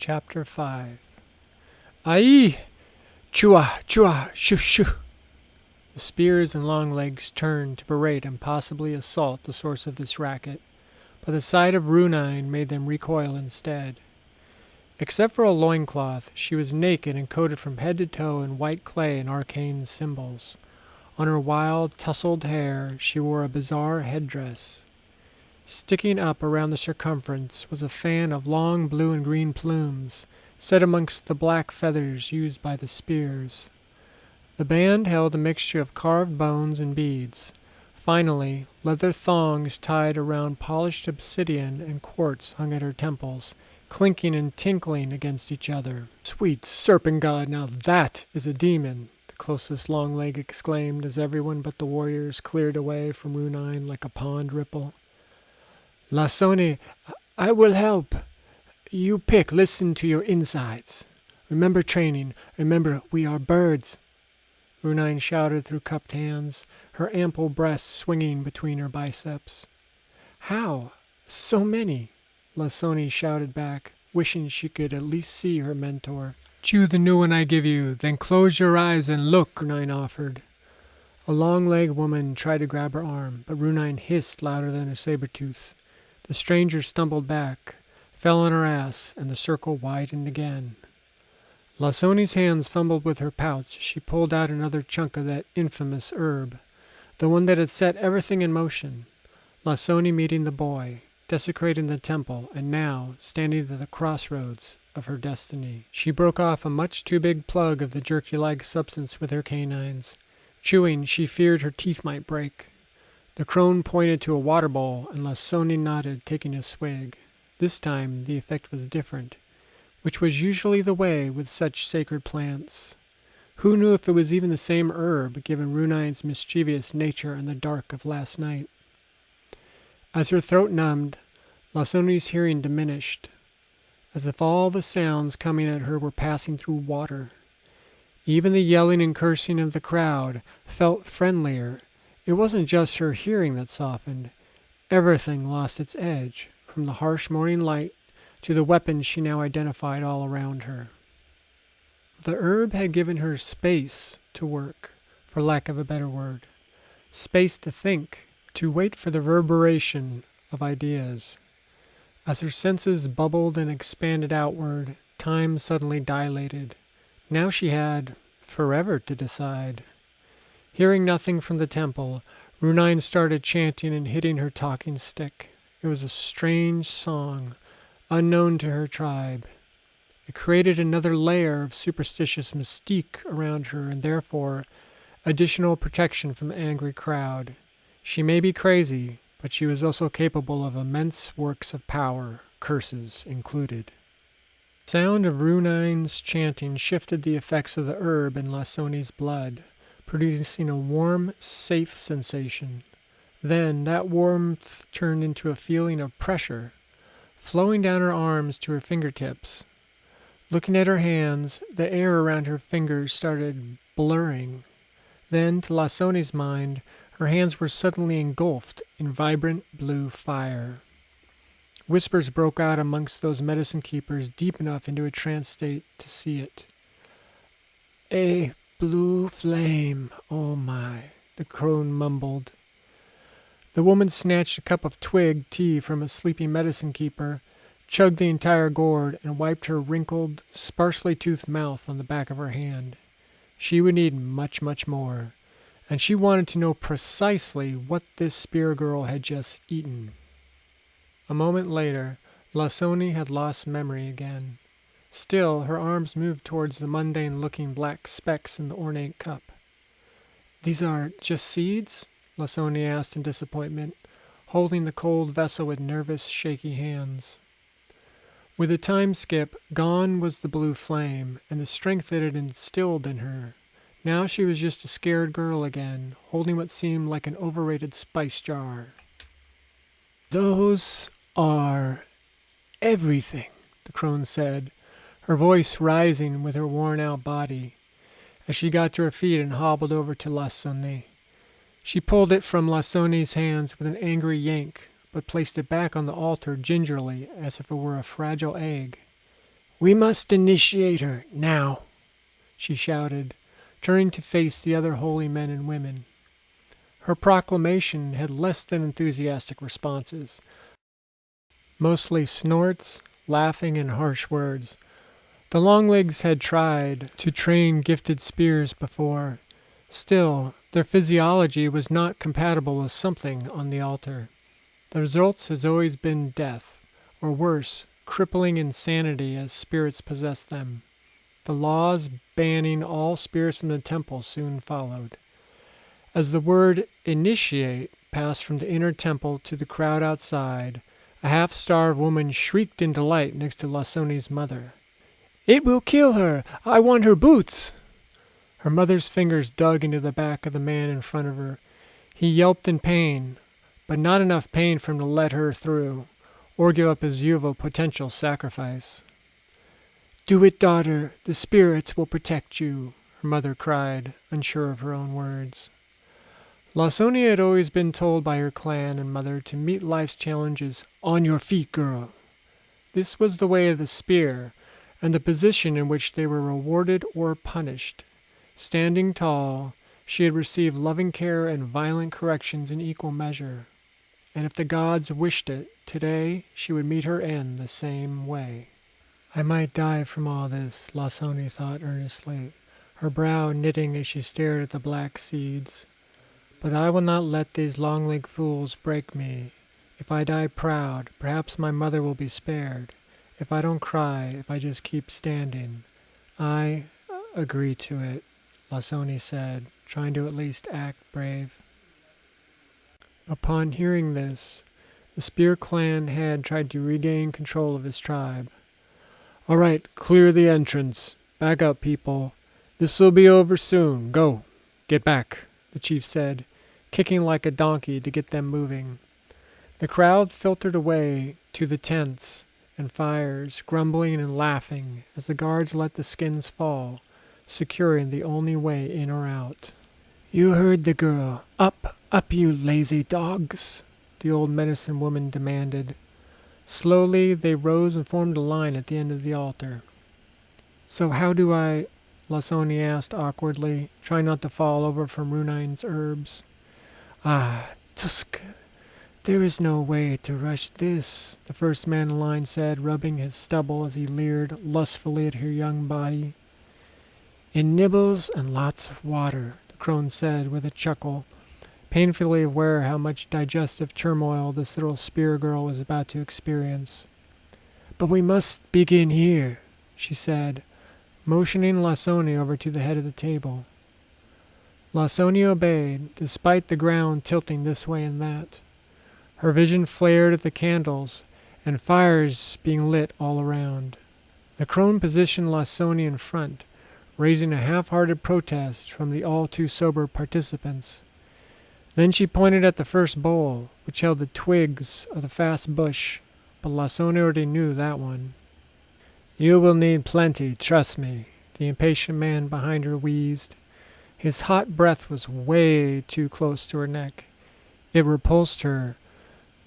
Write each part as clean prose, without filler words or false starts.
Chapter 5. Ai! Chua! Chua! Shoo! Shoo! The spears and Longlegs turned to berate and possibly assault the source of this racket, but the sight of Runine made them recoil instead. Except for a loincloth, she was naked and coated from head to toe in white clay and arcane symbols. On her wild, tousled hair, she wore a bizarre headdress. Sticking up around the circumference was a fan of long blue and green plumes, set amongst the black feathers used by the spears. The band held a mixture of carved bones and beads. Finally, leather thongs tied around polished obsidian and quartz hung at her temples, clinking and tinkling against each other. "Sweet serpent god, now that is a demon!" the closest Longleg exclaimed as everyone but the warriors cleared away from Runine like a pond ripple. "Lasoni, I will help. You pick, listen to your insides. Remember training, remember we are birds," Runine shouted through cupped hands, her ample breasts swinging between her biceps. "How? So many?" Lasoni shouted back, wishing she could at least see her mentor. "Chew the new one I give you, then close your eyes and look," Runine offered. A long-legged woman tried to grab her arm, but Runine hissed louder than a saber-tooth. The stranger stumbled back, fell on her ass, and the circle widened again. Lasoni's hands fumbled with her pouch. She pulled out another chunk of that infamous herb, the one that had set everything in motion. Lasoni meeting the boy, desecrating the temple, and now standing at the crossroads of her destiny. She broke off a much too big plug of the jerky-like substance with her canines. Chewing, she feared her teeth might break. The crone pointed to a water bowl, and Lasoni nodded, taking a swig. This time the effect was different, which was usually the way with such sacred plants. Who knew if it was even the same herb, given Runine's mischievous nature in the dark of last night? As her throat numbed, Lasoni's hearing diminished, as if all the sounds coming at her were passing through water. Even the yelling and cursing of the crowd felt friendlier. It wasn't just her hearing that softened. Everything lost its edge, from the harsh morning light to the weapons she now identified all around her. The herb had given her space to work, for lack of a better word. Space to think, to wait for the reverberation of ideas. As her senses bubbled and expanded outward, time suddenly dilated. Now she had forever to decide. Hearing nothing from the temple, Runine started chanting and hitting her talking stick. It was a strange song, unknown to her tribe. It created another layer of superstitious mystique around her and therefore additional protection from the angry crowd. She may be crazy, but she was also capable of immense works of power, curses included. The sound of Runine's chanting shifted the effects of the herb in Lasoni's blood, producing a warm, safe sensation. Then that warmth turned into a feeling of pressure, flowing down her arms to her fingertips. Looking at her hands, the air around her fingers started blurring. Then, to Lasoni's mind, her hands were suddenly engulfed in vibrant blue fire. Whispers broke out amongst those medicine keepers deep enough into a trance state to see it. "A blue flame, oh my," the crone mumbled. The woman snatched a cup of twig tea from a sleeping medicine keeper, chugged the entire gourd, and wiped her wrinkled, sparsely toothed mouth on the back of her hand. She would need much, much more, and she wanted to know precisely what this spear girl had just eaten. A moment later, Lasoni had lost memory again. Still, her arms moved towards the mundane-looking black specks in the ornate cup. "These are just seeds?" Lasoni asked in disappointment, holding the cold vessel with nervous, shaky hands. With a time skip, gone was the blue flame and the strength it had instilled in her. Now she was just a scared girl again, holding what seemed like an overrated spice jar. "Those are everything," the crone said, her voice rising with her worn-out body, as she got to her feet and hobbled over to Lasoni. She pulled it from Lasoni's hands with an angry yank, but placed it back on the altar gingerly as if it were a fragile egg. We must initiate her, now, she shouted, turning to face the other holy men and women. Her proclamation had less than enthusiastic responses, mostly snorts, laughing, and harsh words. The Longlegs had tried to train gifted spears before. Still, their physiology was not compatible with something on the altar. The results has always been death, or worse, crippling insanity as spirits possessed them. The laws banning all spirits from the temple soon followed. As the word initiate passed from the inner temple to the crowd outside, a half-starved woman shrieked in delight next to Lasoni's mother. "It will kill her! I want her boots!" Her mother's fingers dug into the back of the man in front of her. He yelped in pain, but not enough pain for him to let her through, or give up his view of a potential sacrifice. "Do it, daughter. The spirits will protect you," her mother cried, unsure of her own words. Lasonia had always been told by her clan and mother to meet life's challenges on your feet, girl. This was the way of the spear, and the position in which they were rewarded or punished. Standing tall, she had received loving care and violent corrections in equal measure. And if the gods wished it, today she would meet her end the same way. I might die from all this, Lasoni thought earnestly, her brow knitting as she stared at the black seeds. But I will not let these long-legged fools break me. If I die proud, perhaps my mother will be spared. If I don't cry, if I just keep standing. I agree to it, Lasoni said, trying to at least act brave. Upon hearing this, the Spear Clan head tried to regain control of his tribe. "All right, clear the entrance. Back up, people. This'll be over soon. Go. Get back," the chief said, kicking like a donkey to get them moving. The crowd filtered away to the tents and fires, grumbling and laughing as the guards let the skins fall, securing the only way in or out. "You heard the girl. Up, up, you lazy dogs," the old medicine woman demanded. Slowly they rose and formed a line at the end of the altar. "So how do I—" Lasoni asked awkwardly, trying not to fall over from Runine's herbs. "Ah, Tusk, there is no way to rush this," the first man in line said, rubbing his stubble as he leered lustfully at her young body. "In nibbles and lots of water," the crone said with a chuckle, painfully aware how much digestive turmoil this little spear girl was about to experience. "But we must begin here," she said, motioning Lasoni over to the head of the table. Lasoni obeyed, despite the ground tilting this way and that. Her vision flared at the candles, and fires being lit all around. The crone positioned Lasoni in front, raising a half-hearted protest from the all-too-sober participants. Then she pointed at the first bowl, which held the twigs of the fast bush, but Lasoni already knew that one. "You will need plenty, trust me," the impatient man behind her wheezed. His hot breath was way too close to her neck. It repulsed her,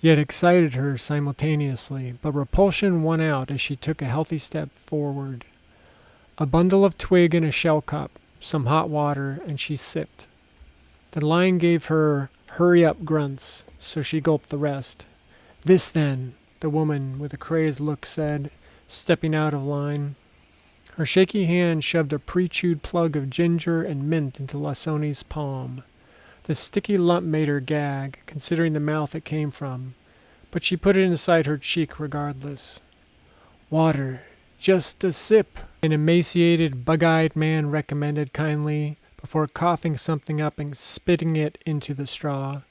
yet excited her simultaneously, but repulsion won out as she took a healthy step forward. A bundle of twig in a shell cup, some hot water, and she sipped. The lion gave her hurry-up grunts, so she gulped the rest. "This, then," the woman with a crazed look said, stepping out of line. Her shaky hand shoved a pre-chewed plug of ginger and mint into Lasoni's palm. The sticky lump made her gag, considering the mouth it came from, but she put it inside her cheek regardless. "Water. Just a sip," an emaciated, bug-eyed man recommended kindly, before coughing something up and spitting it into the straw.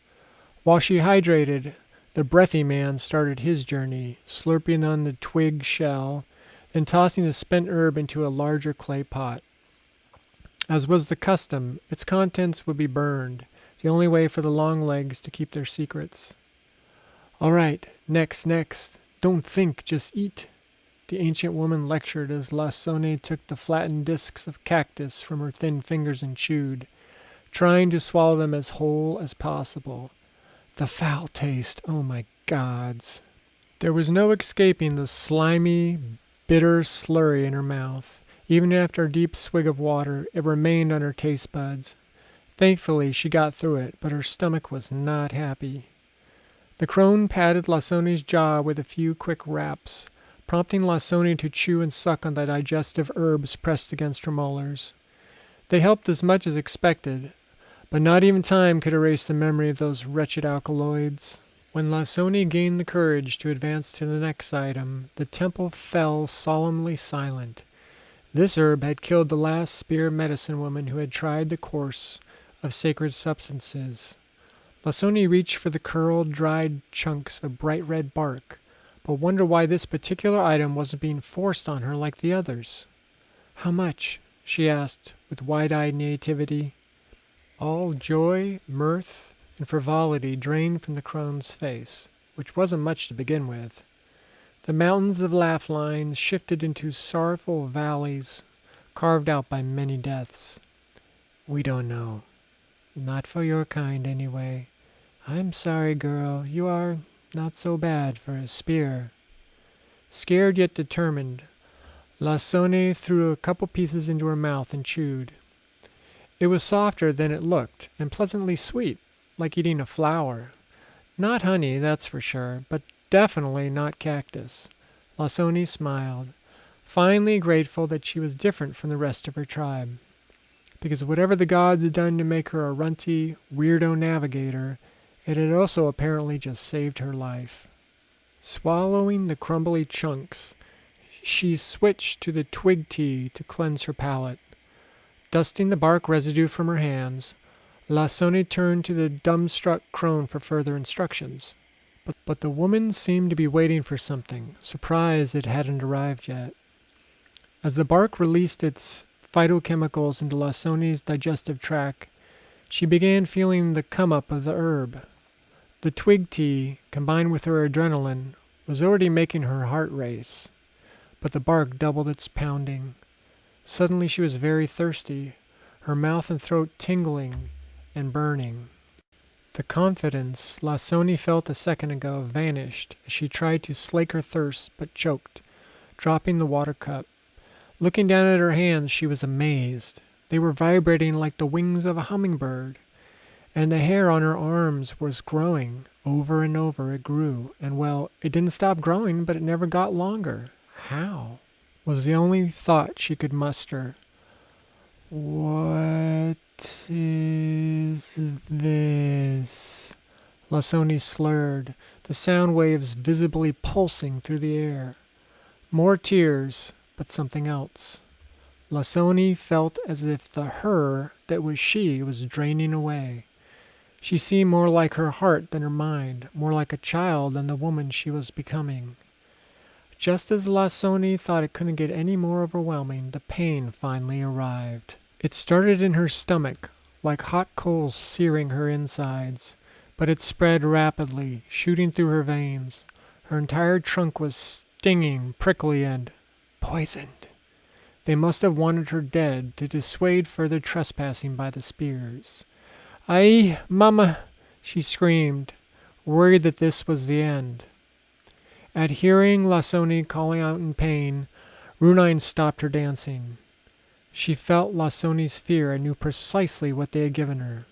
While she hydrated, the breathy man started his journey, slurping on the twig shell, then tossing the spent herb into a larger clay pot. As was the custom, its contents would be burned, the only way for the Longlegs to keep their secrets. "All right, next. Don't think, just eat," the ancient woman lectured as Lasoni took the flattened discs of cactus from her thin fingers and chewed, trying to swallow them as whole as possible. The foul taste, oh my gods. There was no escaping the slimy, bitter slurry in her mouth. Even after a deep swig of water, it remained on her taste buds. Thankfully, she got through it, but her stomach was not happy. The crone patted Lasoni's jaw with a few quick raps, prompting Lasoni to chew and suck on the digestive herbs pressed against her molars. They helped as much as expected, but not even time could erase the memory of those wretched alkaloids. When Lasoni gained the courage to advance to the next item, the temple fell solemnly silent. This herb had killed the last spear medicine woman who had tried the course of sacred substances. Lasoni reached for the curled, dried chunks of bright red bark, but wondered why this particular item wasn't being forced on her like the others. "How much?" she asked with wide-eyed naivety. All joy, mirth, and frivolity drained from the crone's face, which wasn't much to begin with. The mountains of laugh lines shifted into sorrowful valleys, carved out by many deaths. "We don't know. Not for your kind, anyway. I'm sorry, girl. You are not so bad for a spear." Scared yet determined, Lasoni threw a couple pieces into her mouth and chewed. It was softer than it looked, and pleasantly sweet, like eating a flower. Not honey, that's for sure, but definitely not cactus. Lasoni smiled, finally grateful that she was different from the rest of her tribe. Because whatever the gods had done to make her a runty, weirdo navigator, it had also apparently just saved her life. Swallowing the crumbly chunks, she switched to the twig tea to cleanse her palate. Dusting the bark residue from her hands, Lasoni turned to the dumbstruck crone for further instructions. But the woman seemed to be waiting for something, surprised it hadn't arrived yet. As the bark released its phytochemicals into Lasoni's digestive tract, she began feeling the come-up of the herb. The twig tea, combined with her adrenaline, was already making her heart race, but the bark doubled its pounding. Suddenly she was very thirsty, her mouth and throat tingling and burning. The confidence Lasoni felt a second ago vanished as she tried to slake her thirst but choked, dropping the water cup. Looking down at her hands, she was amazed. They were vibrating like the wings of a hummingbird, and the hair on her arms was growing. Over and over it grew, and well, it didn't stop growing, but it never got longer. How? Was the only thought she could muster. "What is this?" Lasoni slurred, the sound waves visibly pulsing through the air. More tears, but something else. Lasoni felt as if the her that was she was draining away. She seemed more like her heart than her mind, more like a child than the woman she was becoming. Just as Lasoni thought it couldn't get any more overwhelming, the pain finally arrived. It started in her stomach, like hot coals searing her insides, but it spread rapidly, shooting through her veins. Her entire trunk was stinging, prickly, and poisoned. They must have wanted her dead to dissuade further trespassing by the spears. "Ai, Mama!" she screamed, worried that this was the end. At hearing Lasoni calling out in pain, Runine stopped her dancing. She felt Lasoni's fear and knew precisely what they had given her,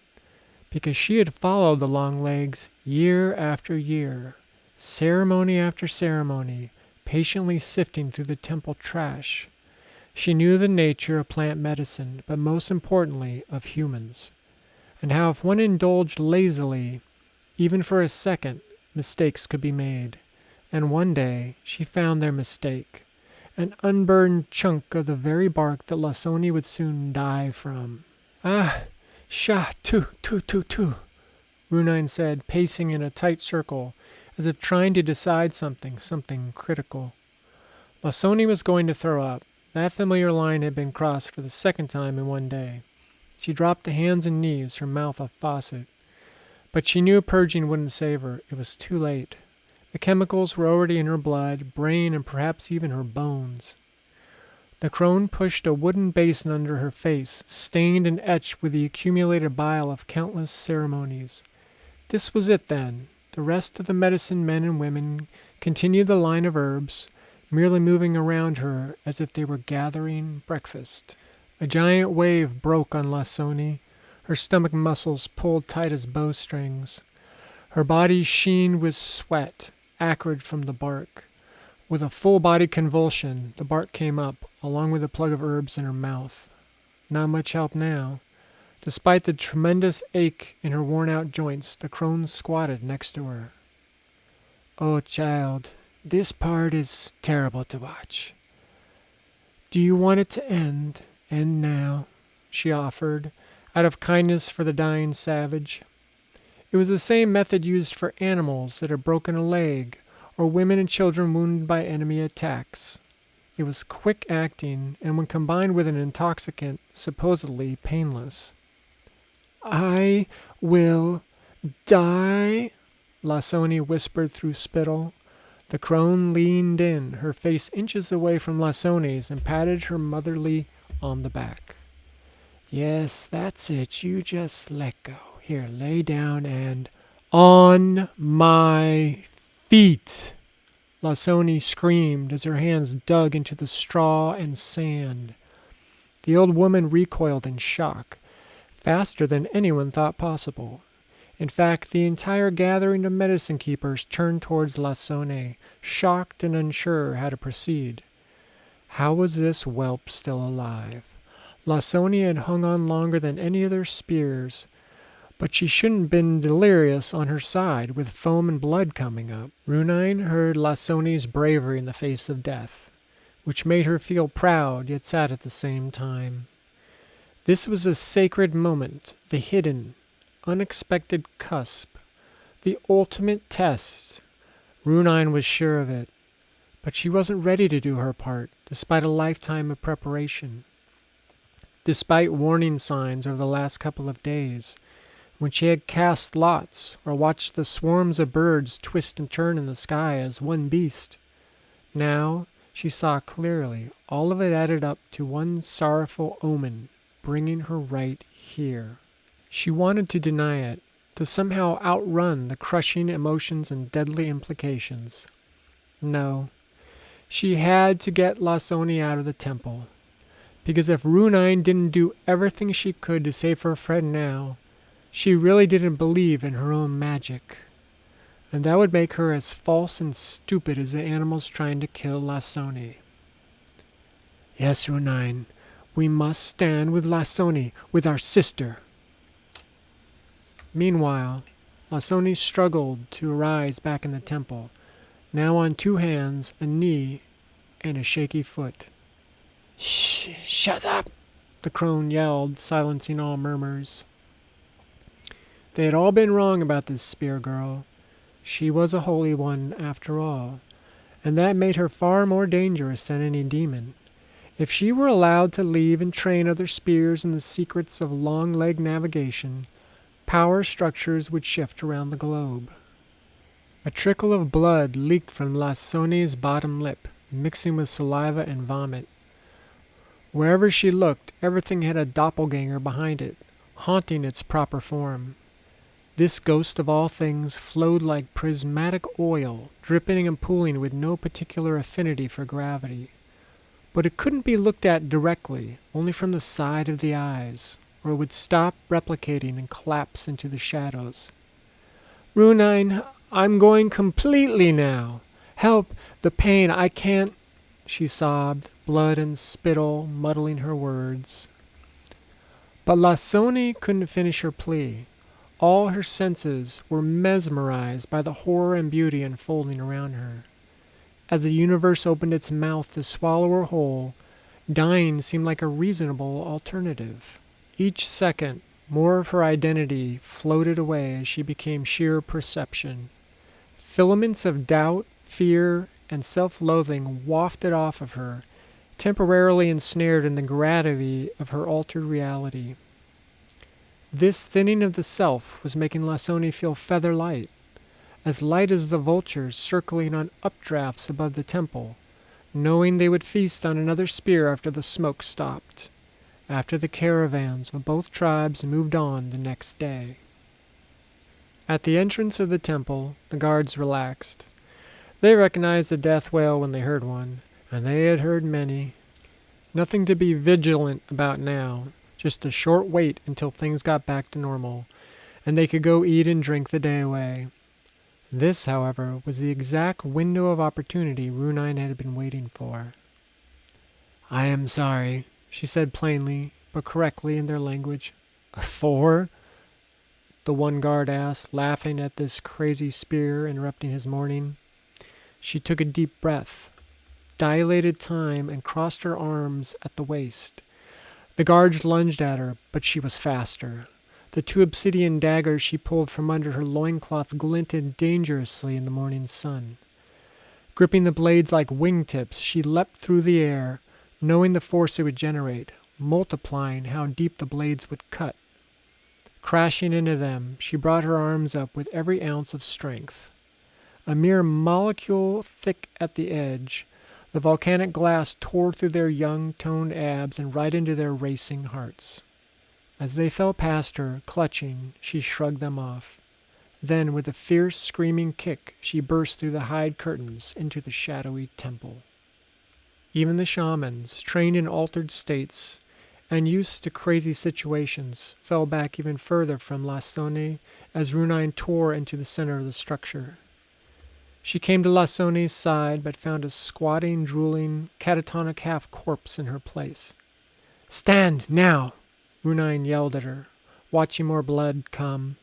because she had followed the Longlegs year after year, ceremony after ceremony, patiently sifting through the temple trash. She knew the nature of plant medicine, but most importantly, of humans, and how if one indulged lazily, even for a second, mistakes could be made. And one day she found their mistake, an unburned chunk of the very bark that Lasoni would soon die from. "Ah, sha, tu, Runine said, pacing in a tight circle, as if trying to decide something critical. Lasoni was going to throw up. That familiar line had been crossed for the second time in one day. She dropped to hands and knees, her mouth a faucet. But she knew purging wouldn't save her. It was too late. The chemicals were already in her blood, brain, and perhaps even her bones. The crone pushed a wooden basin under her face, stained and etched with the accumulated bile of countless ceremonies. This was it, then. The rest of the medicine men and women continued the line of herbs, merely moving around her as if they were gathering breakfast. A giant wave broke on Lasoni, her stomach muscles pulled tight as bowstrings. Her body sheen with sweat, acrid from the bark. With a full-body convulsion, the bark came up, along with a plug of herbs in her mouth. Not much help now. Despite the tremendous ache in her worn-out joints, the crone squatted next to her. "Oh, child, this part is terrible to watch. Do you want it to end? End now," she offered, out of kindness for the dying savage. It was the same method used for animals that had broken a leg, or women and children wounded by enemy attacks. It was quick acting, and when combined with an intoxicant, supposedly painless. "I will die," Lasoni whispered through spittle. The crone leaned in, her face inches away from Lasoni's, and patted her motherly on the back. "Yes, that's it. You just let go. Here, lay down and—" "On my feet!" Lasoni screamed as her hands dug into the straw and sand. The old woman recoiled in shock, faster than anyone thought possible. In fact, the entire gathering of medicine keepers turned towards Lasoni, shocked and unsure how to proceed. How was this whelp still alive? Lasoni had hung on longer than any of their spears, but she shouldn't have been delirious on her side, with foam and blood coming up. Runine heard Lasoni's bravery in the face of death, which made her feel proud yet sad at the same time. This was a sacred moment, the hidden, unexpected cusp, the ultimate test. Runine was sure of it, but she wasn't ready to do her part, despite a lifetime of preparation. Despite warning signs over the last couple of days, when she had cast lots or watched the swarms of birds twist and turn in the sky as one beast. Now she saw clearly all of it added up to one sorrowful omen, bringing her right here. She wanted to deny it, to somehow outrun the crushing emotions and deadly implications. No, she had to get Lasoni out of the temple, because if Runine didn't do everything she could to save her friend now, she really didn't believe in her own magic, and that would make her as false and stupid as the animals trying to kill Lasoni. "Yes, Runine, we must stand with Lasoni, with our sister." Meanwhile, Lasoni struggled to arise back in the temple, now on 2 hands, a knee, and a shaky foot. Shut up!" the crone yelled, silencing all murmurs. They had all been wrong about this spear girl. She was a holy one, after all, and that made her far more dangerous than any demon. If she were allowed to leave and train other spears in the secrets of long-leg navigation, power structures would shift around the globe. A trickle of blood leaked from Lasoni's bottom lip, mixing with saliva and vomit. Wherever she looked, everything had a doppelganger behind it, haunting its proper form. This ghost of all things flowed like prismatic oil, dripping and pooling with no particular affinity for gravity. But it couldn't be looked at directly, only from the side of the eyes, or it would stop replicating and collapse into the shadows. "Runine, I'm going completely now. Help, the pain, I can't," she sobbed, blood and spittle muddling her words. But Lasoni couldn't finish her plea. All her senses were mesmerized by the horror and beauty unfolding around her. As the universe opened its mouth to swallow her whole, dying seemed like a reasonable alternative. Each second, more of her identity floated away as she became sheer perception. Filaments of doubt, fear, and self-loathing wafted off of her, temporarily ensnared in the gravity of her altered reality. This thinning of the self was making Lasoni feel feather-light, as light as the vultures circling on updrafts above the temple, knowing they would feast on another spear after the smoke stopped, after the caravans of both tribes moved on the next day. At the entrance of the temple, the guards relaxed. They recognized the death wail when they heard one, and they had heard many. Nothing to be vigilant about now, just a short wait until things got back to normal, and they could go eat and drink the day away. This, however, was the exact window of opportunity Runine had been waiting for. "I am sorry," she said plainly, but correctly in their language. "For?" the one guard asked, laughing at this crazy spear interrupting his morning. She took a deep breath, dilated time, and crossed her arms at the waist. The guards lunged at her, but she was faster. The 2 obsidian daggers she pulled from under her loincloth glinted dangerously in the morning sun. Gripping the blades like wingtips, she leapt through the air, knowing the force it would generate, multiplying how deep the blades would cut. Crashing into them, she brought her arms up with every ounce of strength. A mere molecule thick at the edge, the volcanic glass tore through their young, toned abs and right into their racing hearts. As they fell past her, clutching, she shrugged them off. Then, with a fierce, screaming kick, she burst through the hide curtains into the shadowy temple. Even the shamans, trained in altered states and used to crazy situations, fell back even further from Lasone as Runine tore into the center of the structure. She came to Lasone's side, but found a squatting, drooling, catatonic half-corpse in her place. "Stand, now!" Runine yelled at her, watching more blood come.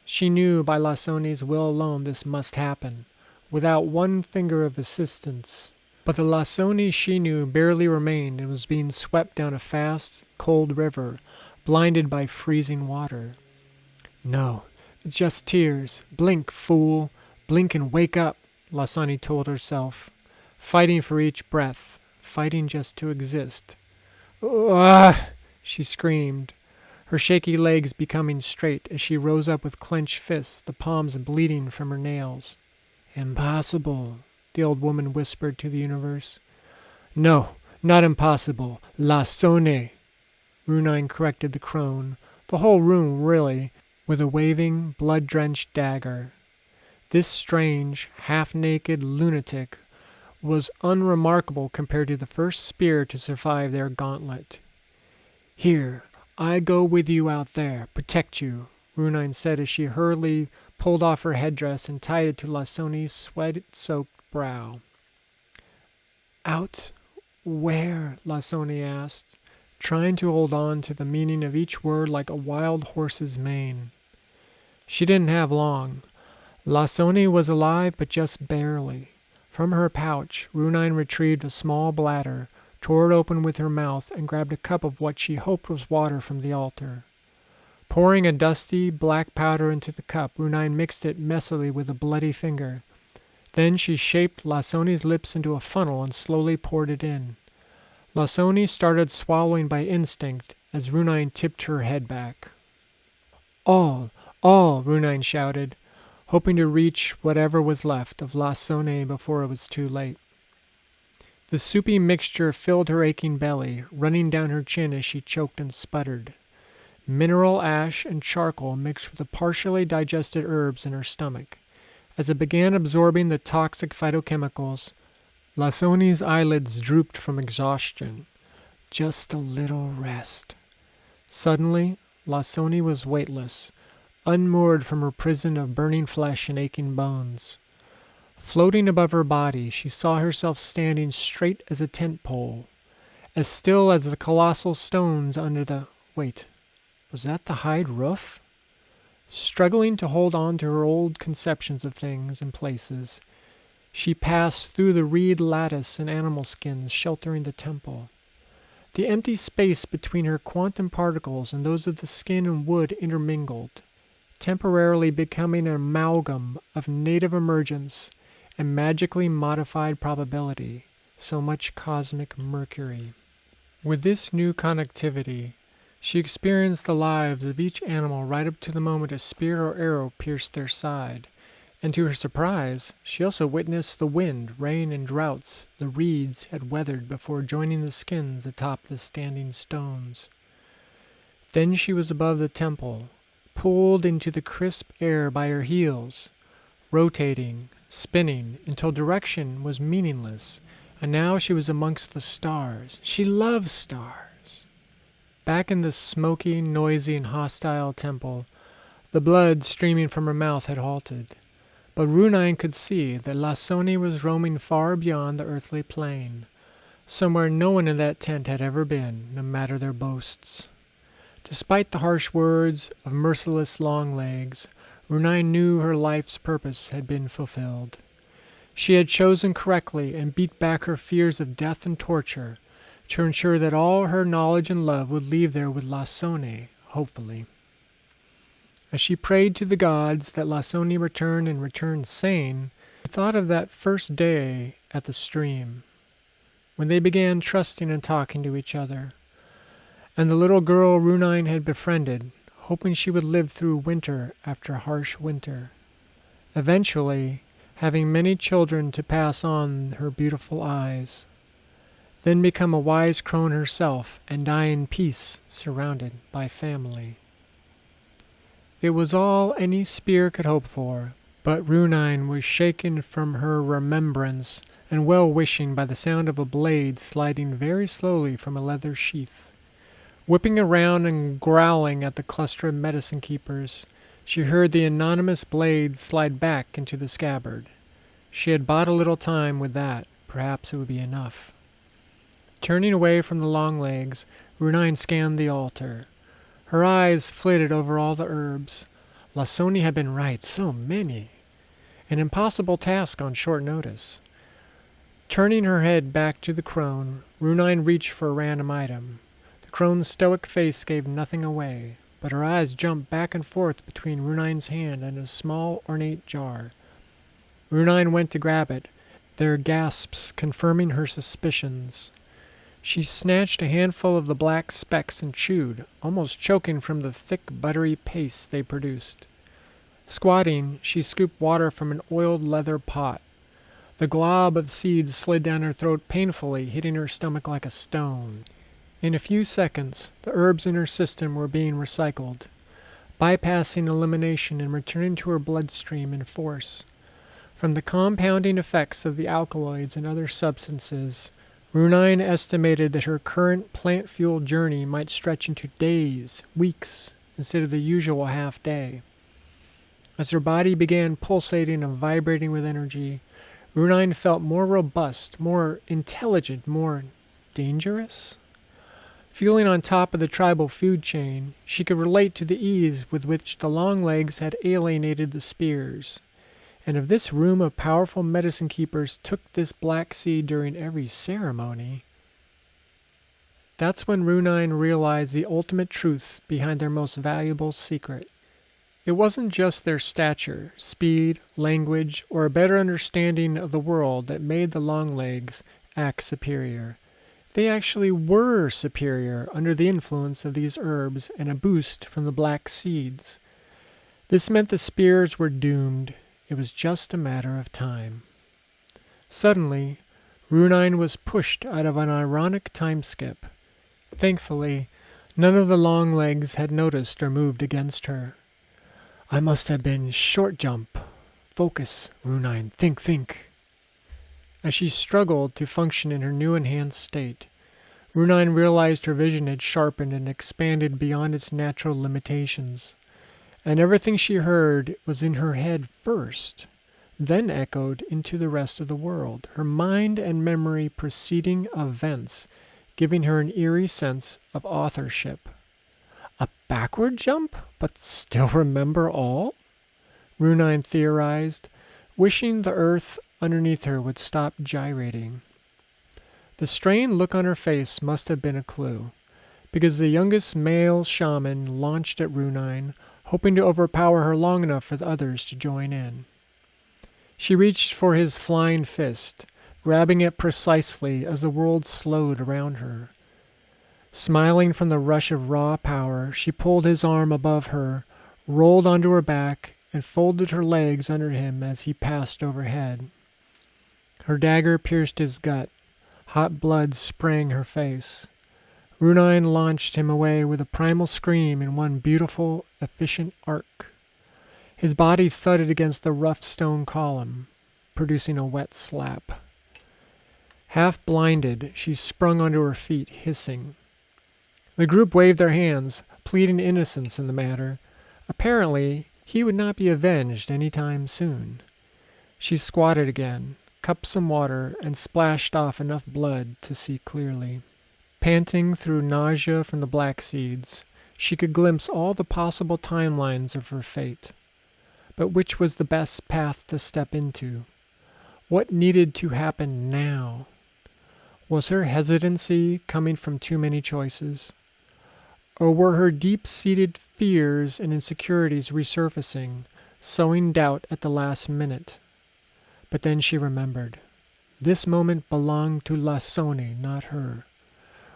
She knew by Lasone's will alone this must happen, without one finger of assistance. But the Lasone she knew barely remained and was being swept down a fast, cold river, blinded by freezing water. "No, just tears. Blink, fool. Blink and wake up," Lasone told herself, fighting for each breath, fighting just to exist. "Ugh!" she screamed, her shaky legs becoming straight as she rose up with clenched fists, the palms bleeding from her nails. "Impossible," the old woman whispered to the universe. "No, not impossible. Lasone," Runine corrected the crone, the whole room really, with a waving, blood-drenched dagger. This strange, half-naked lunatic was unremarkable compared to the first spear to survive their gauntlet. "Here, I go with you out there, protect you," Runine said as she hurriedly pulled off her headdress and tied it to Lasone's sweat-soaked brow. "Out where?" Lasone asked, trying to hold on to the meaning of each word like a wild horse's mane. She didn't have long. Lasone was alive, but just barely. From her pouch, Runine retrieved a small bladder, tore it open with her mouth, and grabbed a cup of what she hoped was water from the altar. Pouring a dusty, black powder into the cup, Runine mixed it messily with a bloody finger. Then she shaped Lasone's lips into a funnel and slowly poured it in. Lasone started swallowing by instinct as Runine tipped her head back. All, Runine shouted, hoping to reach whatever was left of Lasone before it was too late. The soupy mixture filled her aching belly, running down her chin as she choked and sputtered. Mineral ash and charcoal mixed with the partially digested herbs in her stomach. As it began absorbing the toxic phytochemicals, Lasone's eyelids drooped from exhaustion. Just a little rest. Suddenly, Lasone was weightless, unmoored from her prison of burning flesh and aching bones. Floating above her body, she saw herself standing straight as a tent pole, as still as the colossal stones under the... Wait, was that the hide roof? Struggling to hold on to her old conceptions of things and places, she passed through the reed lattice and animal skins sheltering the temple. The empty space between her quantum particles and those of the skin and wood intermingled, temporarily becoming an amalgam of native emergence and magically modified probability, so much cosmic mercury. With this new connectivity, she experienced the lives of each animal right up to the moment a spear or arrow pierced their side, and to her surprise, she also witnessed the wind, rain, and droughts the reeds had weathered before joining the skins atop the standing stones. Then she was above the temple, pulled into the crisp air by her heels. rotating, spinning, until direction was meaningless, and now she was amongst the stars. She loves stars. Back in the smoky, noisy, and hostile temple, the blood streaming from her mouth had halted, but Runine could see that Lasoni was roaming far beyond the earthly plane, somewhere no one in that tent had ever been, no matter their boasts. Despite the harsh words of merciless Longlegs, Runine knew her life's purpose had been fulfilled. She had chosen correctly and beat back her fears of death and torture to ensure that all her knowledge and love would leave there with Lasoni, hopefully. As she prayed to the gods that Lasoni return and return sane, she thought of that first day at the stream, when they began trusting and talking to each other, and the little girl Runine had befriended, hoping she would live through winter after harsh winter, eventually having many children to pass on her beautiful eyes, then become a wise crone herself and die in peace surrounded by family. It was all any spear could hope for, but Runine was shaken from her remembrance and well-wishing by the sound of a blade sliding very slowly from a leather sheath. Whipping around and growling at the cluster of medicine keepers, she heard the anonymous blade slide back into the scabbard. She had bought a little time with that. Perhaps it would be enough. Turning away from the Longlegs, Runine scanned the altar. Her eyes flitted over all the herbs. Lasoni had been right, so many. An impossible task on short notice. Turning her head back to the crone, Runine reached for a random item. The crone's stoic face gave nothing away, but her eyes jumped back and forth between Runine's hand and a small, ornate jar. Runine went to grab it, their gasps confirming her suspicions. She snatched a handful of the black specks and chewed, almost choking from the thick, buttery paste they produced. Squatting, she scooped water from an oiled leather pot. The glob of seeds slid down her throat painfully, hitting her stomach like a stone. In a few seconds, the herbs in her system were being recycled, bypassing elimination and returning to her bloodstream in force. From the compounding effects of the alkaloids and other substances, Runine estimated that her current plant-fueled journey might stretch into days, weeks, instead of the usual half-day. As her body began pulsating and vibrating with energy, Runine felt more robust, more intelligent, more dangerous. Feeling on top of the tribal food chain, she could relate to the ease with which the Longlegs had alienated the spears. And if this room of powerful medicine keepers took this black seed during every ceremony, that's when Runine realized the ultimate truth behind their most valuable secret. It wasn't just their stature, speed, language, or a better understanding of the world that made the Longlegs act superior. They actually were superior under the influence of these herbs and a boost from the black seeds. This meant the spears were doomed. It was just a matter of time. Suddenly, Runine was pushed out of an ironic time skip. Thankfully, none of the Longlegs had noticed or moved against her. I must have been short jump. Focus, Runine. Think. As she struggled to function in her new enhanced state, Runine realized her vision had sharpened and expanded beyond its natural limitations, and everything she heard was in her head first, then echoed into the rest of the world, her mind and memory preceding events, giving her an eerie sense of authorship. A backward jump, but still remember all? Runine theorized, wishing the earth underneath her would stop gyrating. The strained look on her face must have been a clue, because the youngest male shaman launched at Runine, hoping to overpower her long enough for the others to join in. She reached for his flying fist, grabbing it precisely as the world slowed around her. Smiling from the rush of raw power, she pulled his arm above her, rolled onto her back, and folded her legs under him as he passed overhead. Her dagger pierced his gut. Hot blood sprang her face. Runine launched him away with a primal scream in one beautiful, efficient arc. His body thudded against the rough stone column, producing a wet slap. Half blinded, she sprung onto her feet, hissing. The group waved their hands, pleading innocence in the matter. Apparently, he would not be avenged any time soon. She squatted again, cupped some water, and splashed off enough blood to see clearly. Panting through nausea from the black seeds, she could glimpse all the possible timelines of her fate. But which was the best path to step into? What needed to happen now? Was her hesitancy coming from too many choices? Or were her deep-seated fears and insecurities resurfacing, sowing doubt at the last minute? But then she remembered. This moment belonged to Lasone, not her.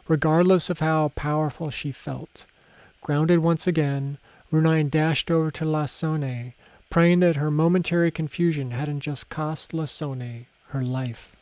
Regardless of how powerful she felt, grounded once again, Runine dashed over to Lasone, praying that her momentary confusion hadn't just cost Lasone her life.